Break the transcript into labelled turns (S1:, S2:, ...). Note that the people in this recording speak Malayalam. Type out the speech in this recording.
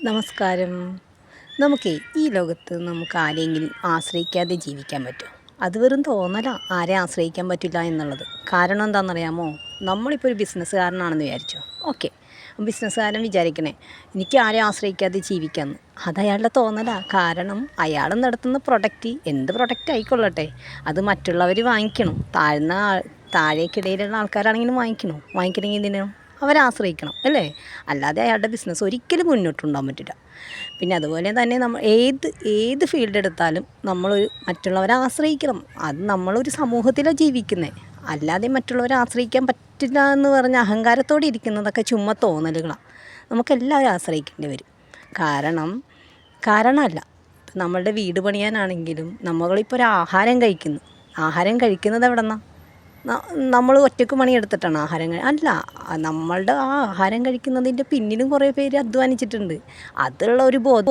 S1: നമസ്കാരം. നമുക്കേ ഈ ലോകത്ത് നമുക്ക് ആരെയെങ്കിലും ആശ്രയിക്കാതെ ജീവിക്കാൻ പറ്റുമോ? അത് വെറും തോന്നലാ, ആരെയും ആശ്രയിക്കാൻ പറ്റില്ല എന്നുള്ളത്. കാരണം എന്താണെന്നറിയാമോ? നമ്മളിപ്പോൾ ഒരു ബിസിനസ്സുകാരനാണെന്ന് വിചാരിച്ചോ. ഓക്കെ, ബിസിനസ്സുകാരൻ വിചാരിക്കണേ എനിക്ക് ആരെയും ആശ്രയിക്കാതെ ജീവിക്കാമെന്ന്. അത് അയാളുടെ തോന്നലാ. കാരണം അയാൾ നടത്തുന്ന പ്രൊഡക്റ്റ് എന്ത് പ്രൊഡക്റ്റ് ആയിക്കൊള്ളട്ടെ, അത് മറ്റുള്ളവർ വാങ്ങിക്കണം. താഴേക്കിടയിലുള്ള ആൾക്കാരാണെങ്കിലും വാങ്ങിക്കണമെങ്കിൽ എന്തിനാണ് അവരെ ആശ്രയിക്കണം അല്ലേ? അല്ലാതെ അയാളുടെ ബിസിനസ് ഒരിക്കലും മുന്നോട്ടുണ്ടാകാൻ പറ്റില്ല. പിന്നെ അതുപോലെ തന്നെ നമ്മൾ ഏത് ഫീൽഡ് എടുത്താലും നമ്മളൊരു മറ്റുള്ളവരെ ആശ്രയിക്കണം. അത് നമ്മളൊരു സമൂഹത്തിലാണ് ജീവിക്കുന്നത്. അല്ലാതെ മറ്റുള്ളവരെ ആശ്രയിക്കാൻ പറ്റില്ല എന്ന് പറഞ്ഞ് അഹങ്കാരത്തോടെ ഇരിക്കുന്നതൊക്കെ ചുമ്മാ തോന്നലുകളാണ്. നമുക്കെല്ലാവരും ആശ്രയിക്കേണ്ടി വരും. കാരണമല്ല, നമ്മളുടെ വീട് പണിയാനാണെങ്കിലും നമ്മളിപ്പോൾ ഒരു ആഹാരം കഴിക്കുന്നത് എവിടെ നിന്നാണ്? നമ്മൾ ഒറ്റയ്ക്ക് പണിയെടുത്തിട്ടാണ് അല്ല, നമ്മളുടെ ആ ആഹാരം കഴിക്കുന്നതിൻ്റെ പിന്നിലും കുറേ പേര് അധ്വാനിച്ചിട്ടുണ്ട്. അതുള്ള ഒരു ബോധം